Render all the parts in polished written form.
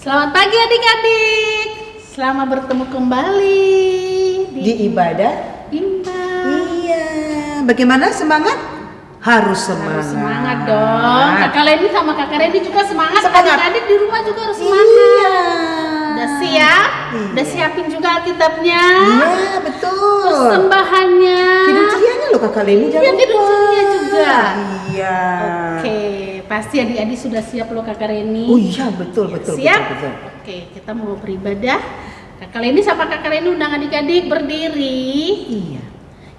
Selamat pagi adik-adik. Selamat bertemu kembali di ibadah Indah. Iya. Bagaimana semangat? Harus semangat. Harus semangat dong. Kakak Leni sama Kakak Reni juga semangat. Semangat. Adik-adik di rumah juga harus semangat. Iya. Udah siap? Iya. Udah siapin juga Alkitabnya? Iya, betul. Persembahannya. Kidung cerianya loh Kakak Leni, jangan Iya, kidung lupa. ceria juga. Iya. Oke, pasti adik-adik sudah siap loh Kakak Reni. Oh iya, betul, betul, Siap? betul, betul. Oke, kita mau beribadah. Kakak Leni sama Kakak Reni undang adik-adik berdiri. Iya.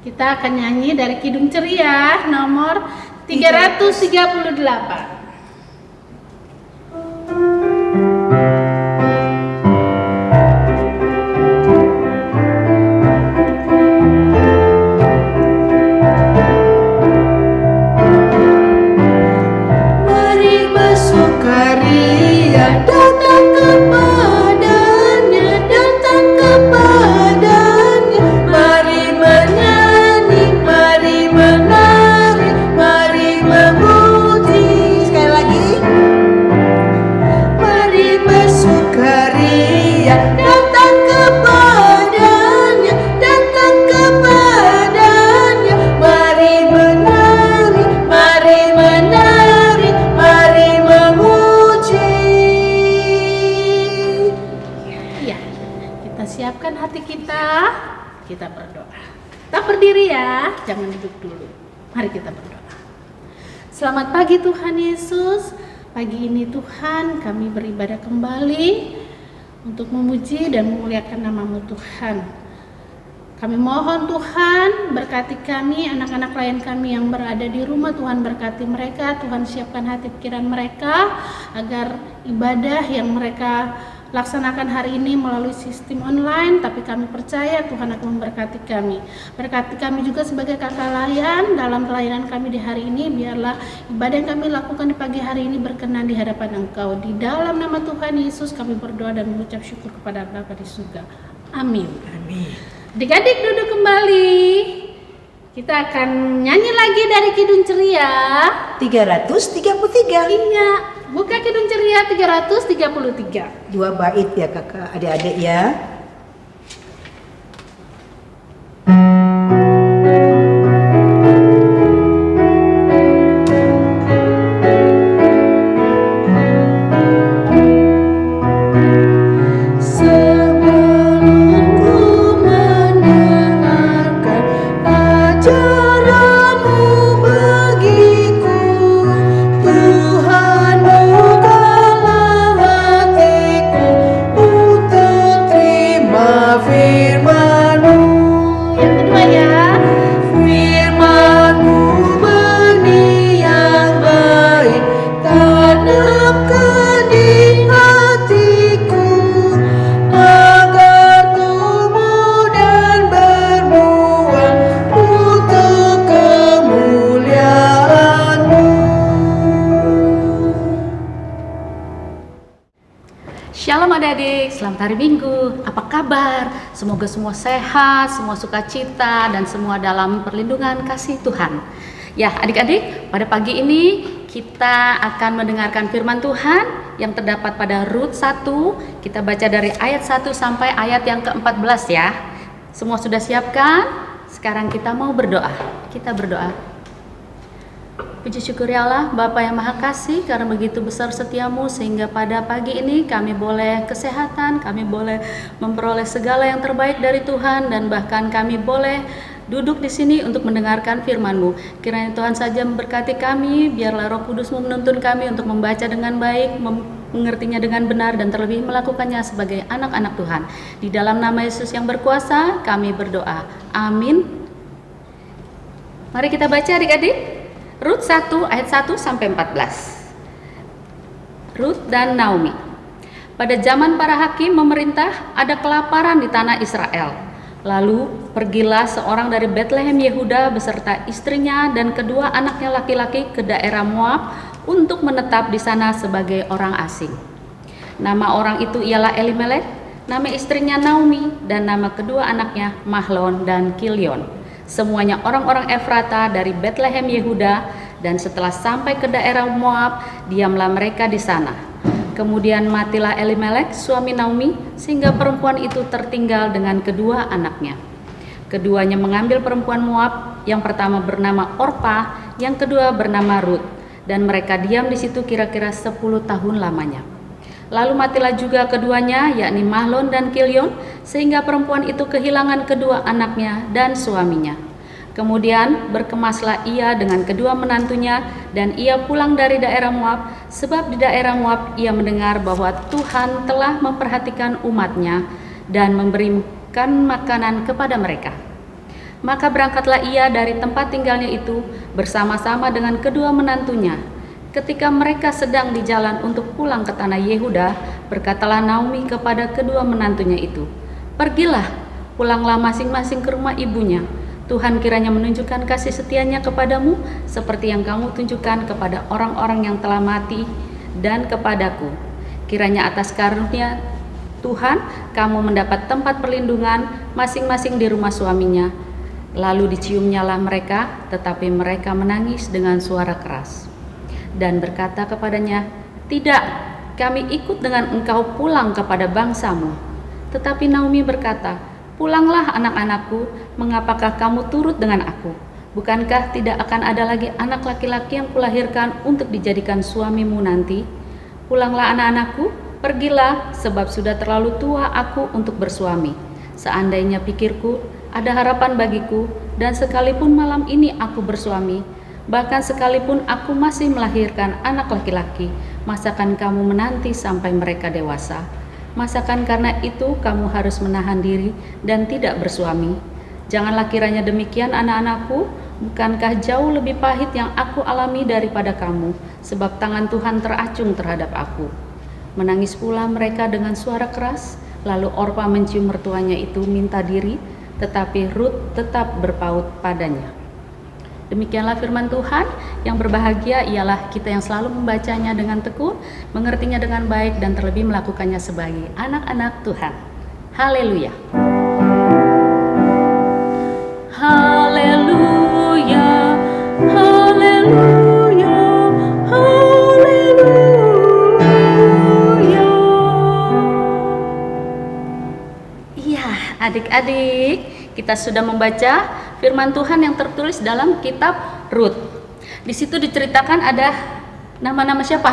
Kita akan nyanyi dari Kidung Ceria nomor 338. Mari bersukaria, datang kepadanya, datang kepadanya. Mari menyanyi, mari menari, mari memuji. Sekali lagi. Mari bersukaria, datang kepadanya, datang kepadanya. Mari menari, mari menari, mari memuji. Iya, kita siapkan hati kita. Kita berdoa. Kita berdiri ya, jangan duduk dulu. Mari kita berdoa. Selamat pagi Tuhan Yesus. Pagi ini Tuhan kami beribadah kembali untuk memuji dan memuliakan nama-Mu Tuhan. Kami mohon Tuhan berkati kami, anak-anak klien kami yang berada di rumah. Tuhan berkati mereka, Tuhan siapkan hati pikiran mereka agar ibadah yang mereka laksanakan hari ini melalui sistem online, tapi kami percaya Tuhan akan memberkati kami. Berkati kami juga sebagai kakak layan dalam pelayanan kami di hari ini. Biarlah ibadah yang kami lakukan di pagi hari ini berkenan di hadapan Engkau. Di dalam nama Tuhan Yesus kami berdoa dan mengucap syukur kepada Bapa di surga. Amin. Amin. Adik-adik duduk kembali. Kita akan nyanyi lagi dari Kidung Ceria. 333. Iya, buka Kidung Ceria 333. 2 bait ya kakak, adik-adik ya. Shalom adik-adik, selamat hari Minggu. Apa kabar? Semoga semua sehat, semua sukacita, dan semua dalam perlindungan kasih Tuhan. Ya adik-adik, pada pagi ini kita akan mendengarkan firman Tuhan yang terdapat pada Rut 1. Kita baca dari ayat 1 sampai ayat yang ke-14 ya. Semua sudah siapkan? Sekarang kita mau berdoa. Kita berdoa. Puji syukur ya Allah, Bapa yang Maha Kasih, karena begitu besar setiamu sehingga pada pagi ini kami boleh kesehatan, kami boleh memperoleh segala yang terbaik dari Tuhan, dan bahkan kami boleh duduk di sini untuk mendengarkan firman-Mu. Kiranya Tuhan saja memberkati kami, biarlah Roh Kudus-Mu menuntun kami untuk membaca dengan baik, mengertinya dengan benar, dan terlebih melakukannya sebagai anak-anak Tuhan. Di dalam nama Yesus yang berkuasa kami berdoa. Amin. Mari kita baca adik-adik. Rut 1 ayat 1 sampai 14. Rut dan Naomi. Pada zaman para hakim memerintah, ada kelaparan di tanah Israel. Lalu pergilah seorang dari Betlehem Yehuda beserta istrinya dan kedua anaknya laki-laki ke daerah Moab untuk menetap di sana sebagai orang asing. Nama orang itu ialah Elimelek, nama istrinya Naomi, dan nama kedua anaknya Mahlon dan Kilion. Semuanya orang-orang Efrata dari Betlehem Yehuda, dan setelah sampai ke daerah Moab, diamlah mereka di sana. Kemudian matilah Elimelek, suami Naomi, sehingga perempuan itu tertinggal dengan kedua anaknya. Keduanya mengambil perempuan Moab, yang pertama bernama Orpa, yang kedua bernama Rut, dan mereka diam di situ kira-kira 10 tahun lamanya. Lalu matilah juga keduanya, yakni Mahlon dan Kilion, sehingga perempuan itu kehilangan kedua anaknya dan suaminya. Kemudian berkemaslah ia dengan kedua menantunya, dan ia pulang dari daerah Moab, sebab di daerah Moab ia mendengar bahwa Tuhan telah memperhatikan umatnya dan memberikan makanan kepada mereka. Maka berangkatlah ia dari tempat tinggalnya itu bersama-sama dengan kedua menantunya. Ketika mereka sedang di jalan untuk pulang ke tanah Yehuda, berkatalah Naomi kepada kedua menantunya itu, "Pergilah, pulanglah masing-masing ke rumah ibunya. Tuhan kiranya menunjukkan kasih setianya kepadamu seperti yang kamu tunjukkan kepada orang-orang yang telah mati dan kepadaku. Kiranya atas karunia Tuhan kamu mendapat tempat perlindungan masing-masing di rumah suaminya." Lalu diciumnyalah mereka, tetapi mereka menangis dengan suara keras dan berkata kepadanya, "Tidak, kami ikut dengan engkau pulang kepada bangsamu." Tetapi Naomi berkata, "Pulanglah anak-anakku, mengapakah kamu turut dengan aku? Bukankah tidak akan ada lagi anak laki-laki yang kulahirkan untuk dijadikan suamimu nanti? Pulanglah anak-anakku, pergilah, sebab sudah terlalu tua aku untuk bersuami. Seandainya pikirku, ada harapan bagiku, dan sekalipun malam ini aku bersuami, bahkan sekalipun aku masih melahirkan anak laki-laki, masakan kamu menanti sampai mereka dewasa? Masakan karena itu kamu harus menahan diri dan tidak bersuami? Janganlah kiranya demikian anak-anakku, bukankah jauh lebih pahit yang aku alami daripada kamu, sebab tangan Tuhan teracung terhadap aku." Menangis pula mereka dengan suara keras. Lalu Orpa mencium mertuanya itu minta diri, tetapi Rut tetap berpaut padanya. Demikianlah firman Tuhan. Yang berbahagia ialah kita yang selalu membacanya dengan tekun, mengertinya dengan baik, dan terlebih melakukannya sebagai anak-anak Tuhan. Haleluya. Haleluya. Haleluya. Haleluya. Iya, adik-adik, kita sudah membaca firman Tuhan yang tertulis dalam kitab Rut. Di situ diceritakan ada nama-nama siapa?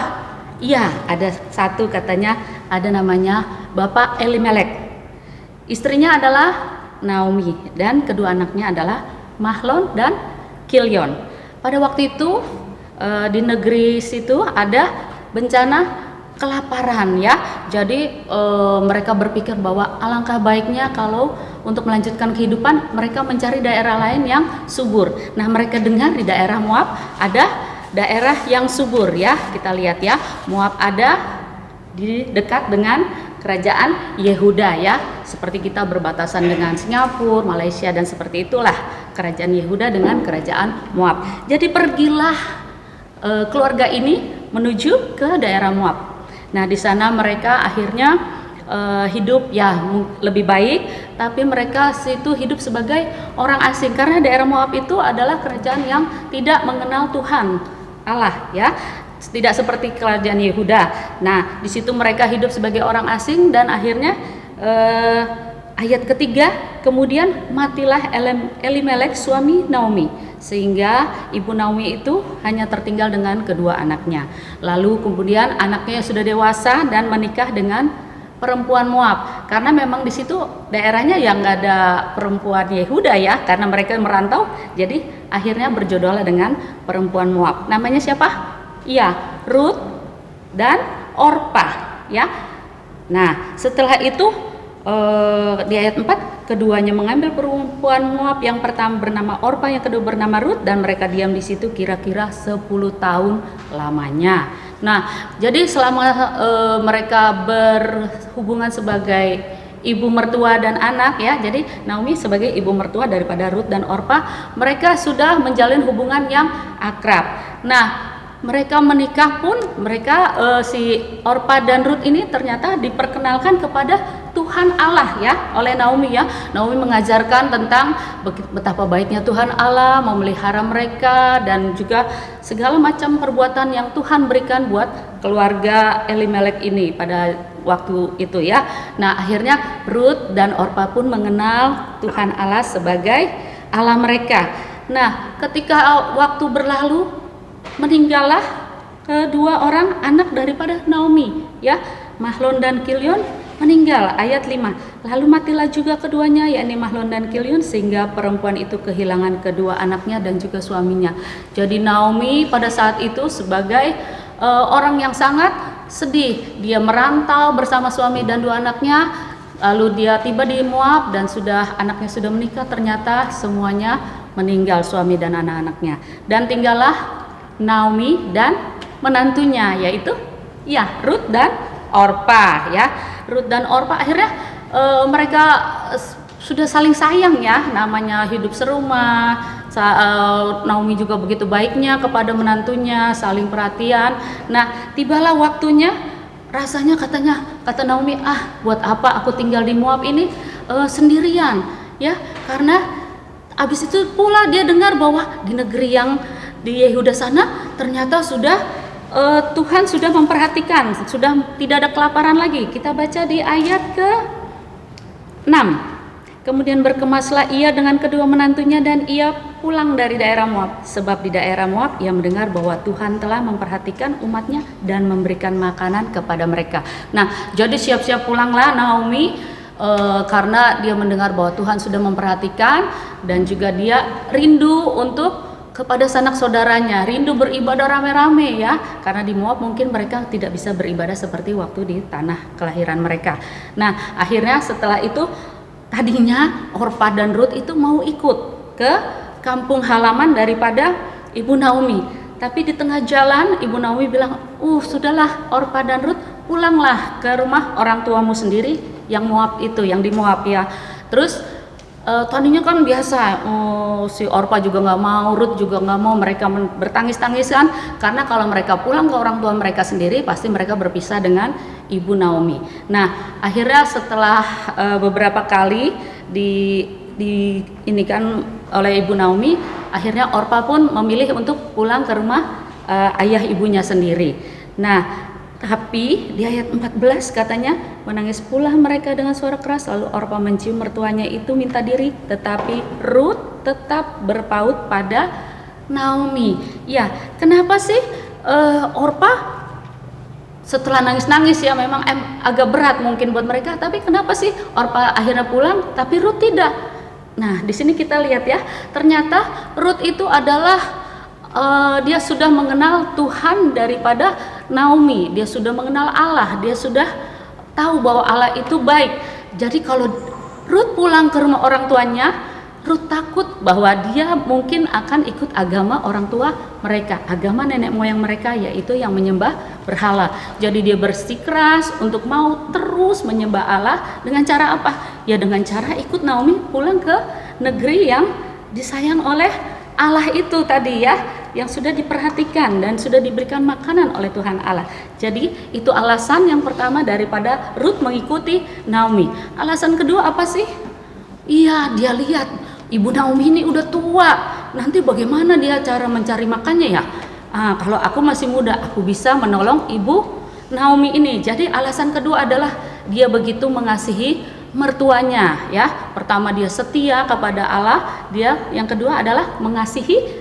Iya, ada satu katanya, ada namanya Bapak Elimelek. Istrinya adalah Naomi dan kedua anaknya adalah Mahlon dan Kilion. Pada waktu itu di negeri situ ada bencana kelaparan ya. Jadi mereka berpikir bahwa alangkah baiknya kalau untuk melanjutkan kehidupan mereka mencari daerah lain yang subur. Nah, mereka dengar di daerah Moab ada daerah yang subur ya. Kita lihat ya, Moab ada di dekat dengan kerajaan Yehuda ya. Seperti kita berbatasan dengan Singapura, Malaysia, dan seperti itulah kerajaan Yehuda dengan kerajaan Moab. Jadi pergilah keluarga ini menuju ke daerah Moab. Nah, di sana mereka akhirnya hidup ya lebih baik, tapi mereka situ hidup sebagai orang asing karena daerah Moab itu adalah kerajaan yang tidak mengenal Tuhan Allah ya, tidak seperti kerajaan Yehuda. Nah, di situ mereka hidup sebagai orang asing dan akhirnya ayat ketiga, kemudian matilah Elimelek suami Naomi, sehingga ibu Naomi itu hanya tertinggal dengan kedua anaknya. Lalu kemudian anaknya sudah dewasa dan menikah dengan perempuan Moab, karena memang di situ daerahnya yang nggak ada perempuan Yehuda ya, karena mereka merantau. Jadi akhirnya berjodohlah dengan perempuan Moab. Namanya siapa? Iya, Rut dan Orpa ya. Nah, setelah itu di ayat 4, keduanya mengambil perempuan Moab, yang pertama bernama Orpa, yang kedua bernama Rut, dan mereka diam di situ kira-kira 10 tahun lamanya. Nah, jadi selama mereka berhubungan sebagai ibu mertua dan anak ya, jadi Naomi sebagai ibu mertua daripada Rut dan Orpa, mereka sudah menjalin hubungan yang akrab. Nah, mereka menikah pun mereka si Orpa dan Rut ini ternyata diperkenalkan kepada Tuhan Allah ya oleh Naomi ya. Naomi mengajarkan tentang betapa baiknya Tuhan Allah memelihara mereka dan juga segala macam perbuatan yang Tuhan berikan buat keluarga Elimelek ini pada waktu itu ya. Nah, akhirnya Rut dan Orpa pun mengenal Tuhan Allah sebagai Allah mereka. Nah, ketika waktu berlalu, meninggallah kedua orang anak daripada Naomi ya, Mahlon dan Kilion meninggal. Ayat 5. Lalu matilah juga keduanya, yakni Mahlon dan Kilion, sehingga perempuan itu kehilangan kedua anaknya dan juga suaminya. Jadi Naomi pada saat itu sebagai orang yang sangat sedih. Dia merantau bersama suami dan dua anaknya. Lalu dia tiba di Moab dan anaknya sudah menikah. Ternyata semuanya meninggal, suami dan anak-anaknya. Dan tinggallah Naomi dan menantunya, yaitu ya Rut dan Orpa ya. Rut dan Orpa akhirnya mereka sudah saling sayang ya, namanya hidup serumah. Naomi juga begitu baiknya kepada menantunya, saling perhatian. Nah, tibalah waktunya, rasanya kata Naomi, buat apa aku tinggal di Moab ini sendirian ya, karena habis itu pula dia dengar bahwa di negeri yang di Yehuda sana ternyata sudah Tuhan sudah memperhatikan, sudah tidak ada kelaparan lagi. Kita baca di ayat ke-6. Kemudian berkemaslah ia dengan kedua menantunya dan ia pulang dari daerah Moab, sebab di daerah Moab ia mendengar bahwa Tuhan telah memperhatikan umatnya dan memberikan makanan kepada mereka. Nah, jadi siap-siap pulanglah Naomi karena dia mendengar bahwa Tuhan sudah memperhatikan, dan juga dia rindu untuk kepada sanak saudaranya, rindu beribadah rame-rame ya, karena di Moab mungkin mereka tidak bisa beribadah seperti waktu di tanah kelahiran mereka. Nah, akhirnya setelah itu tadinya Orpa dan Rut itu mau ikut ke kampung halaman daripada Ibu Naomi. Tapi di tengah jalan Ibu Naomi bilang, sudahlah Orpa dan Rut, pulanglah ke rumah orang tuamu sendiri yang Moab itu, yang di Moab ya. Terus tadinya kan biasa, si Orpa juga nggak mau, Rut juga nggak mau, mereka bertangis-tangisan karena kalau mereka pulang ke orang tua mereka sendiri pasti mereka berpisah dengan Ibu Naomi. Nah, akhirnya setelah beberapa kali ini kan oleh Ibu Naomi, akhirnya Orpa pun memilih untuk pulang ke rumah ayah ibunya sendiri. Nah, tapi di ayat 14 katanya, menangis pula mereka dengan suara keras, lalu Orpa mencium mertuanya itu minta diri, tetapi Rut tetap berpaut pada Naomi. Ya, kenapa sih Orpa setelah nangis-nangis ya, memang agak berat mungkin buat mereka, tapi kenapa sih Orpa akhirnya pulang tapi Rut tidak? Nah, di sini kita lihat ya, ternyata Rut itu adalah dia sudah mengenal Tuhan daripada Naomi, dia sudah mengenal Allah, dia sudah tahu bahwa Allah itu baik. Jadi kalau Rut pulang ke rumah orang tuanya, Rut takut bahwa dia mungkin akan ikut agama orang tua mereka, agama nenek moyang mereka, yaitu yang menyembah berhala. Jadi dia bersikeras untuk mau terus menyembah Allah dengan cara apa? Ya dengan cara ikut Naomi pulang ke negeri yang disayang oleh Allah itu tadi ya, yang sudah diperhatikan dan sudah diberikan makanan oleh Tuhan Allah. Jadi itu alasan yang pertama daripada Rut mengikuti Naomi. Alasan kedua apa sih? Iya, dia lihat Ibu Naomi ini udah tua, nanti bagaimana dia cara mencari makannya ya? Kalau aku masih muda, aku bisa menolong Ibu Naomi ini. Jadi alasan kedua adalah dia begitu mengasihi mertuanya ya. Pertama dia setia kepada Allah, yang kedua adalah mengasihi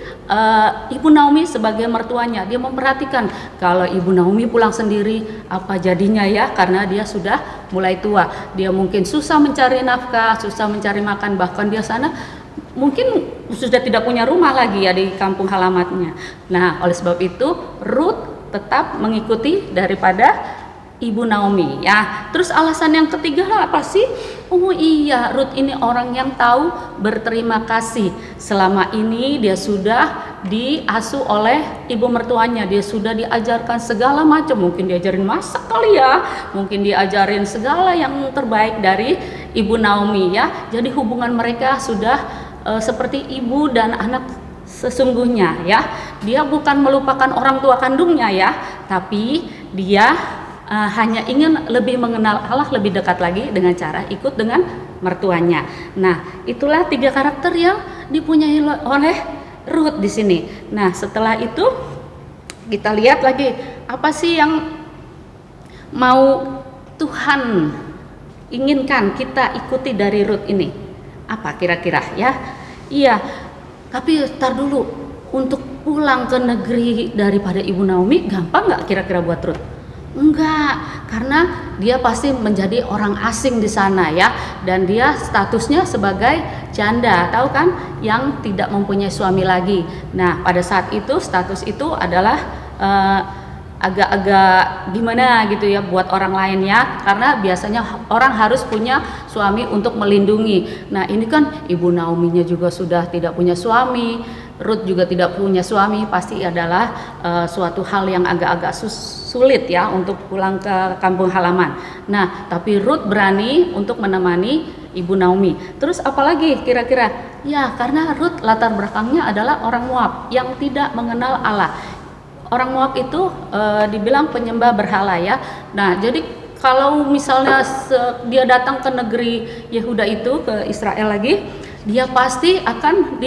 Ibu Naomi sebagai mertuanya. Dia memperhatikan kalau Ibu Naomi pulang sendiri apa jadinya ya, karena dia sudah mulai tua. Dia mungkin susah mencari nafkah, susah mencari makan, bahkan dia sana mungkin sudah tidak punya rumah lagi ya di kampung halamannya. Nah, oleh sebab itu Rut tetap mengikuti daripada Ibu Naomi ya. Terus alasan yang ketiga apa sih? Oh iya, Rut ini orang yang tahu berterima kasih. Selama ini dia sudah diasuh oleh ibu mertuanya, dia sudah diajarkan segala macam, mungkin diajarin masak kali ya, mungkin diajarin segala yang terbaik dari Ibu Naomi ya. Jadi hubungan mereka sudah seperti ibu dan anak sesungguhnya ya. Dia bukan melupakan orang tua kandungnya ya, tapi dia hanya ingin lebih mengenal Allah lebih dekat lagi dengan cara ikut dengan mertuanya. Nah, itulah 3 karakter yang dipunyai oleh Rut di sini. Nah, setelah itu kita lihat lagi apa sih yang mau Tuhan inginkan kita ikuti dari Rut ini? Apa kira-kira ya? Iya, tapi tar dulu, untuk pulang ke negeri daripada Ibu Naomi gampang nggak kira-kira buat Rut? Enggak, karena dia pasti menjadi orang asing di sana ya, dan dia statusnya sebagai janda, tahu kan, yang tidak mempunyai suami lagi. Nah, pada saat itu status itu adalah agak-agak gimana gitu ya buat orang lain ya, karena biasanya orang harus punya suami untuk melindungi. Nah, ini kan Ibu Naominya juga sudah tidak punya suami, Rut juga tidak punya suami, pasti adalah suatu hal yang agak-agak sulit ya untuk pulang ke kampung halaman. Nah, tapi Rut berani untuk menemani Ibu Naomi. Terus apalagi kira-kira? Ya, karena Rut latar belakangnya adalah orang Moab yang tidak mengenal Allah. Orang Moab itu dibilang penyembah berhala ya. Nah, jadi kalau misalnya dia datang ke negeri Yehuda itu, ke Israel lagi, dia pasti akan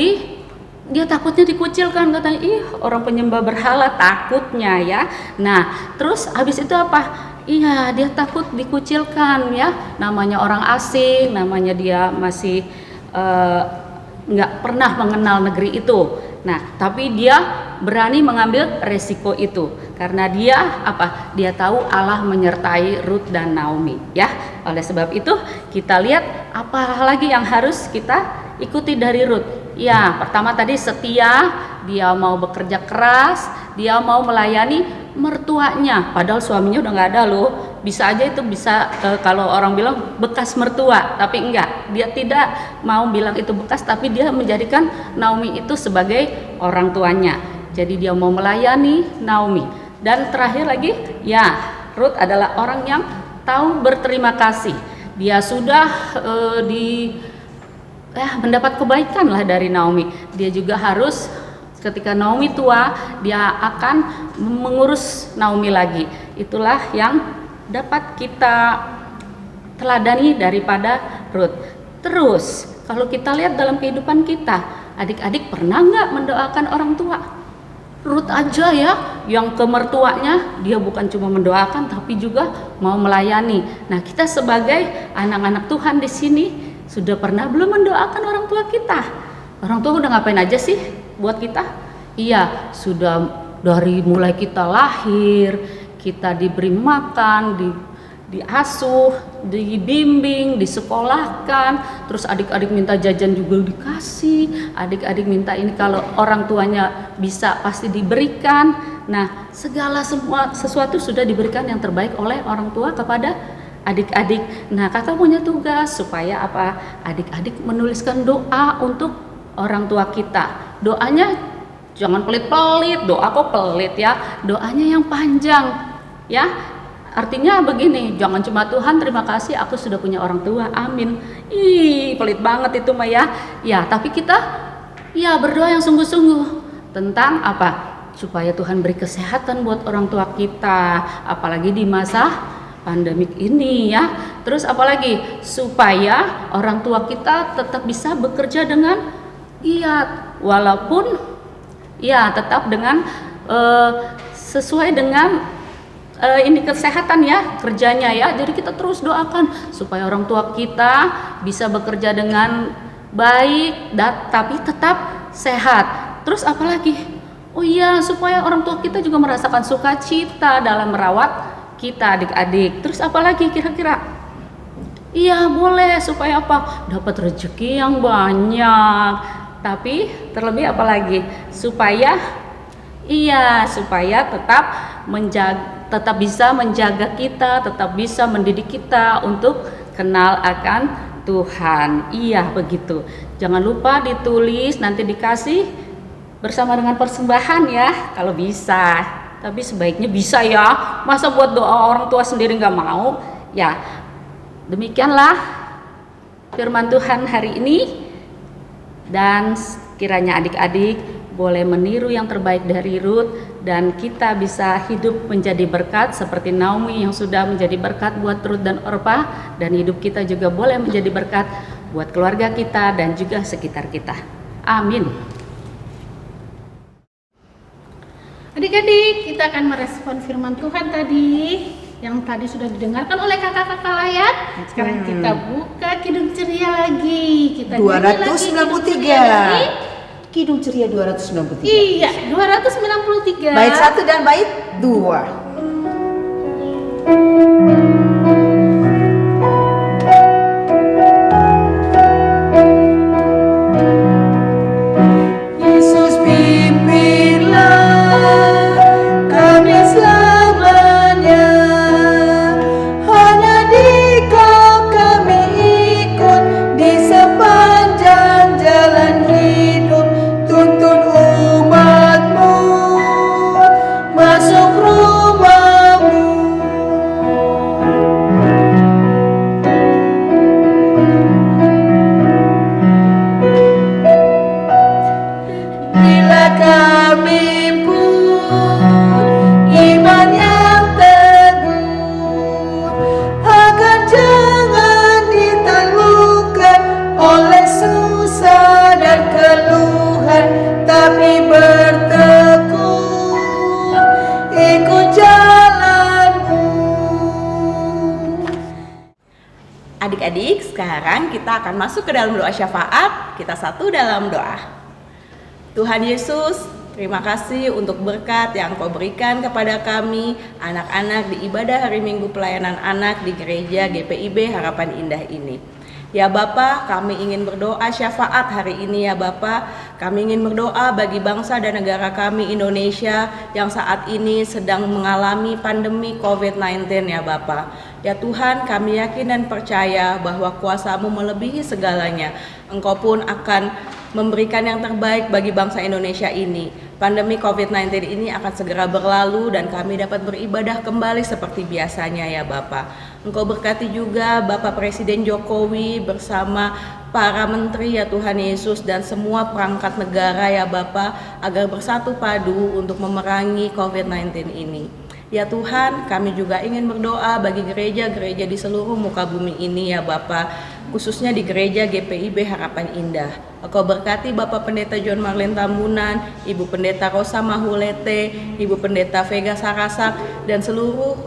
dia takutnya dikucilkan, katanya, ih orang penyembah berhala, takutnya ya. Nah, terus habis itu apa? Iya, dia takut dikucilkan ya, namanya orang asing, namanya dia masih nggak pernah mengenal negeri itu. Nah, tapi dia berani mengambil resiko itu karena dia apa? Dia tahu Allah menyertai Rut dan Naomi ya. Oleh sebab itu kita lihat apa lagi yang harus kita ikuti dari Rut. Ya, pertama tadi setia, dia mau bekerja keras, dia mau melayani mertuanya, padahal suaminya udah nggak ada loh. Bisa aja itu bisa kalau orang bilang bekas mertua, tapi enggak, dia tidak mau bilang itu bekas, tapi dia menjadikan Naomi itu sebagai orang tuanya. Jadi dia mau melayani Naomi. Dan terakhir lagi, ya, Rut adalah orang yang tahu berterima kasih. Dia sudah mendapat kebaikan lah dari Naomi. Dia juga harus, ketika Naomi tua, dia akan mengurus Naomi lagi. Itulah yang dapat kita teladani daripada Rut. Terus kalau kita lihat dalam kehidupan kita, adik-adik pernah nggak mendoakan orang tua? Rut aja ya, yang ke mertuanya dia bukan cuma mendoakan tapi juga mau melayani. Nah, kita sebagai anak-anak Tuhan di sini sudah pernah belum mendoakan orang tua kita? Orang tua udah ngapain aja sih buat kita? Iya, sudah dari mulai kita lahir, kita diberi makan, diasuh, dibimbing, disekolahkan, terus adik-adik minta jajan juga dikasih, adik-adik minta ini, kalau orang tuanya bisa pasti diberikan. Nah, semua sesuatu sudah diberikan yang terbaik oleh orang tua kepada adik-adik. Nah, kakak punya tugas supaya apa? Adik-adik menuliskan doa untuk orang tua kita. Doanya jangan pelit-pelit, doa kok pelit ya. Doanya yang panjang ya. Artinya begini, jangan cuma Tuhan terima kasih aku sudah punya orang tua, amin. Ih, pelit banget itu mah ya. Ya, tapi kita ya berdoa yang sungguh-sungguh tentang apa? Supaya Tuhan beri kesehatan buat orang tua kita, apalagi di masa pandemik ini ya. Terus apalagi supaya orang tua kita tetap bisa bekerja dengan giat, walaupun ya tetap dengan sesuai dengan ini kesehatan ya kerjanya ya. Jadi kita terus doakan supaya orang tua kita bisa bekerja dengan baik tapi tetap sehat. Terus apalagi? Oh iya, supaya orang tua kita juga merasakan sukacita dalam merawat kita adik-adik. Terus apalagi kira-kira? Iya, boleh supaya apa? Dapat rezeki yang banyak. Tapi terlebih apalagi? Supaya tetap bisa menjaga kita, tetap bisa mendidik kita untuk kenal akan Tuhan. Iya, begitu. Jangan lupa ditulis, nanti dikasih bersama dengan persembahan ya, kalau bisa. Tapi sebaiknya bisa ya. Masa buat doa orang tua sendiri nggak mau? Ya, demikianlah firman Tuhan hari ini. Dan kiranya adik-adik boleh meniru yang terbaik dari Rut, dan kita bisa hidup menjadi berkat seperti Naomi yang sudah menjadi berkat buat Rut dan Orpa, dan hidup kita juga boleh menjadi berkat buat keluarga kita dan juga sekitar kita. Amin. Adik-adik, kita akan merespon firman Tuhan tadi yang tadi sudah didengarkan oleh kakak-kakak layar. Sekarang kita buka Kidung Ceria lagi. Kita nyanyi lagi Kidung Ceria lagi. Kidung Ceria 293. Iya, 293. Bait 1 dan bait 2. Yesus pimpinlah kami selamanya, hanya Dikau kami ikut di sepanjang jalan hidup. Tuntun umat-Mu masuk rumah-Mu. Bila kami pun iman yang teguh, agar jangan ditaklukkan oleh susah dan keluhan, tapi bertekun ikut jalan-Mu. Adik-adik, sekarang kita akan masuk ke dalam doa syafaat. Kita satu dalam doa. Tuhan Yesus, terima kasih untuk berkat yang Kau berikan kepada kami, anak-anak di ibadah hari Minggu pelayanan anak di gereja GPIB Harapan Indah ini. Ya Bapa, kami ingin berdoa syafaat hari ini ya Bapa. Kami ingin berdoa bagi bangsa dan negara kami Indonesia yang saat ini sedang mengalami pandemi COVID-19 ya Bapa. Ya Tuhan, kami yakin dan percaya bahwa kuasa-Mu melebihi segalanya. Engkau pun akan memberikan yang terbaik bagi bangsa Indonesia ini. Pandemi COVID-19 ini akan segera berlalu dan kami dapat beribadah kembali seperti biasanya ya Bapak. Engkau berkati juga Bapak Presiden Jokowi bersama para menteri ya Tuhan Yesus dan semua perangkat negara ya Bapak agar bersatu padu untuk memerangi COVID-19 ini. Ya Tuhan, kami juga ingin berdoa bagi gereja-gereja di seluruh muka bumi ini ya Bapak, khususnya di gereja GPIB Harapan Indah. Engkau berkati Bapak Pendeta John Marlin Tambunan, Ibu Pendeta Rosa Mahulete, Ibu Pendeta Vega Sarasak, dan seluruh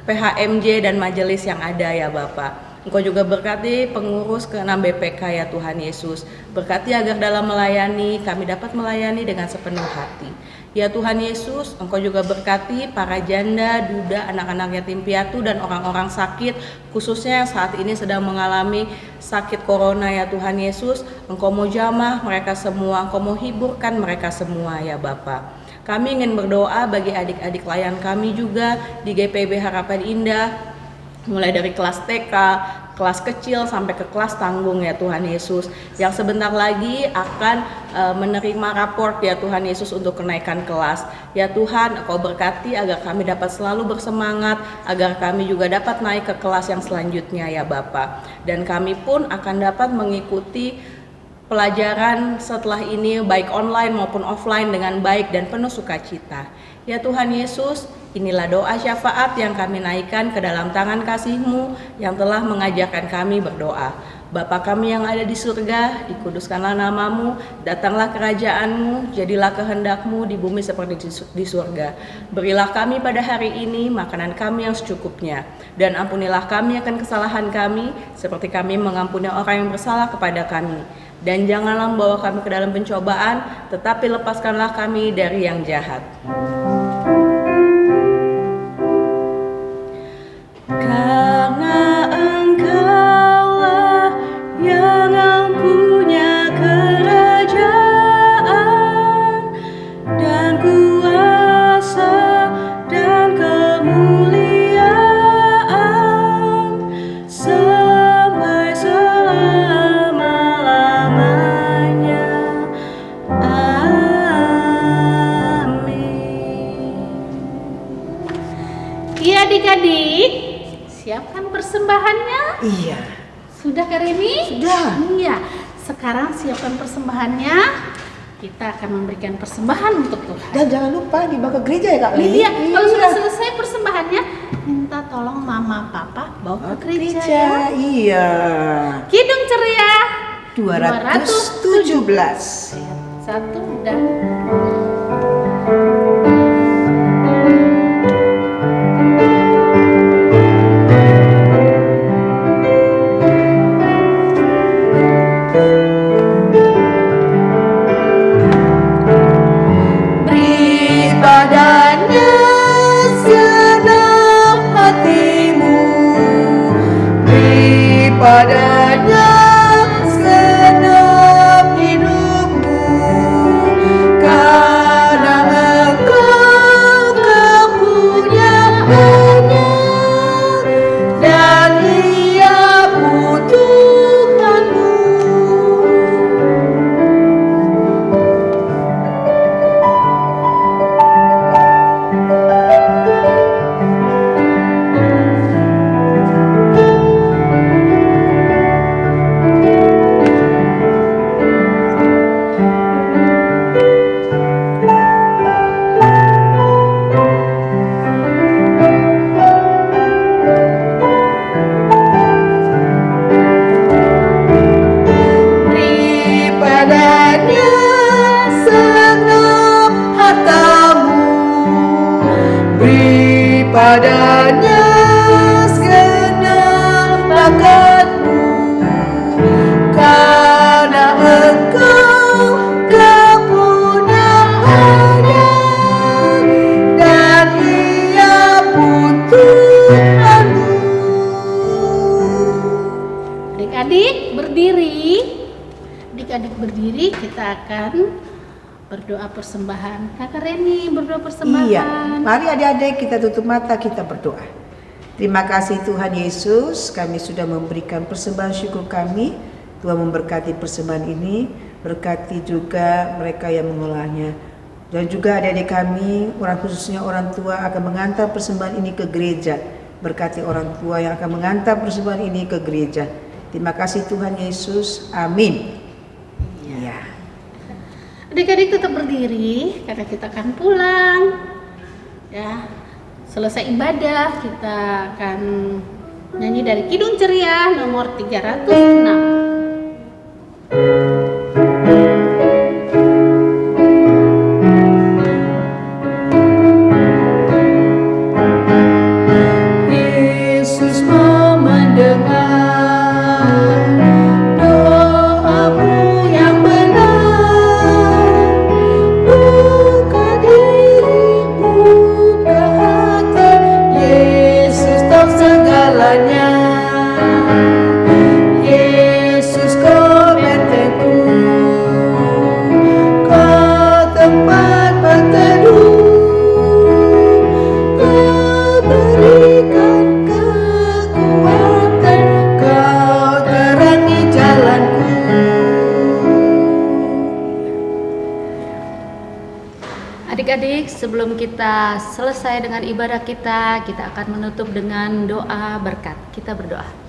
PHMJ dan majelis yang ada ya Bapak. Engkau juga berkati pengurus ke-6 BPK ya Tuhan Yesus. Berkati agar dalam melayani kami dapat melayani dengan sepenuh hati. Ya Tuhan Yesus, Engkau juga berkati para janda, duda, anak-anak yatim piatu dan orang-orang sakit, khususnya yang saat ini sedang mengalami sakit corona ya Tuhan Yesus. Engkau mau jamah mereka semua, Engkau mau hiburkan mereka semua ya Bapa. Kami ingin berdoa bagi adik-adik layan kami juga di GPIB Harapan Indah, mulai dari kelas TK, kelas kecil sampai ke kelas tanggung ya Tuhan Yesus, yang sebentar lagi akan menerima raport ya Tuhan Yesus untuk kenaikan kelas. Ya Tuhan, Engkau berkati agar kami dapat selalu bersemangat, agar kami juga dapat naik ke kelas yang selanjutnya ya Bapa. Dan kami pun akan dapat mengikuti pelajaran setelah ini baik online maupun offline dengan baik dan penuh sukacita. Ya Tuhan Yesus, inilah doa syafaat yang kami naikkan ke dalam tangan kasih-Mu yang telah mengajarkan kami berdoa. Bapa kami yang ada di surga, dikuduskanlah nama-Mu, datanglah kerajaan-Mu, jadilah kehendak-Mu di bumi seperti di surga. Berilah kami pada hari ini makanan kami yang secukupnya, dan ampunilah kami akan kesalahan kami, seperti kami mengampuni orang yang bersalah kepada kami. Dan janganlah membawa kami ke dalam pencobaan, tetapi lepaskanlah kami dari yang jahat. Karena Engkaulah yang punya kerajaan dan kuasa dan kemuliaan sampai selama-lamanya. Amin. Iya adik-adik, siapkan persembahannya? Iya. Sudah Kak Reni? Sudah. Iya. Sekarang siapkan persembahannya. Kita akan memberikan persembahan untuk Tuhan. Dan jangan lupa dibawa ke gereja ya Kak Lili. Iya, kalau sudah selesai persembahannya, minta tolong mama papa bawa ke gereja ya. Iya. Kidung Ceria 217. Satu dan padanya segenap hidupmu, karena Engkau kepunyaannya dan Ia pun Tuhanmu. Beri padanya segenap hartamu, beri padanya segenap bakatmu, karena Engkau kepunyaannya dan Ia pun Tuhanmu. Adik-adik berdiri. Adik-adik berdiri, kita akan berdoa persembahan. Kakak Reni berdoa persembahan. Iya, mari adik-adik kita tutup mata, kita berdoa. Terima kasih Tuhan Yesus, kami sudah memberikan persembahan syukur kami. Tuhan memberkati persembahan ini, berkati juga mereka yang mengolahnya. Dan juga adik-adik kami, orang khususnya orang tua akan mengantar persembahan ini ke gereja. Berkati orang tua yang akan mengantar persembahan ini ke gereja. Terima kasih Tuhan Yesus, amin. Ya. Adik-adik tetap berdiri karena kita akan pulang. Ya. Selesai ibadah kita akan nyanyi dari Kidung Ceria nomor 306. Yesus mau mendengar doamu yang benar. Buka diri, buka hati, Yesus tahu segalanya. Yesus kau bentengku, kau tempat berteduh, kau berikan kekuatan, kau terangi jalanku. Adik-adik, sebelum kita selesai dengan ibadah kita akan menutup dengan doa berkat. Kita berdoa.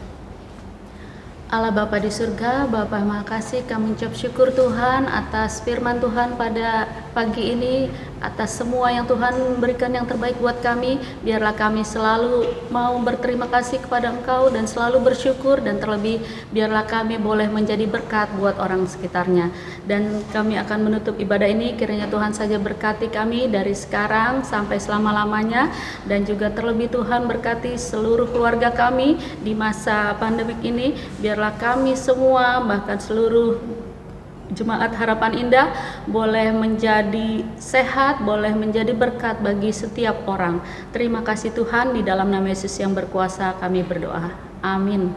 Allah Bapa di surga, Bapa makasih kami ucap syukur Tuhan atas firman Tuhan pada pagi ini, atas semua yang Tuhan berikan yang terbaik buat kami. Biarlah kami selalu mau berterima kasih kepada Engkau dan selalu bersyukur, dan terlebih biarlah kami boleh menjadi berkat buat orang sekitarnya. Dan kami akan menutup ibadah ini, kiranya Tuhan saja berkati kami dari sekarang sampai selama-lamanya, dan juga terlebih Tuhan berkati seluruh keluarga kami di masa pandemik ini. Biarlah kami semua, bahkan seluruh Jemaat Harapan Indah boleh menjadi sehat, boleh menjadi berkat bagi setiap orang. Terima kasih Tuhan, di dalam nama Yesus yang berkuasa kami berdoa. Amin.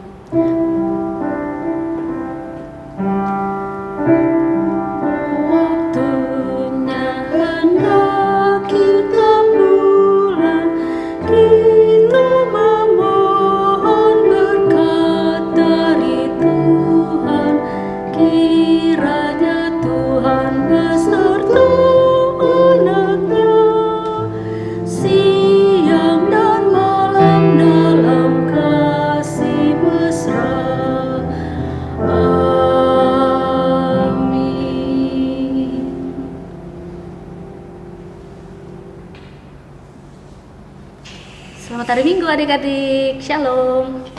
Waktunya hendak kita pulang, kita memohon berkat dari Tuhan. Kiranya Tuhan beserta anak-Nya siang dan malam dalam kasih mesra. Amin. Selamat hari Minggu adik-adik. Shalom.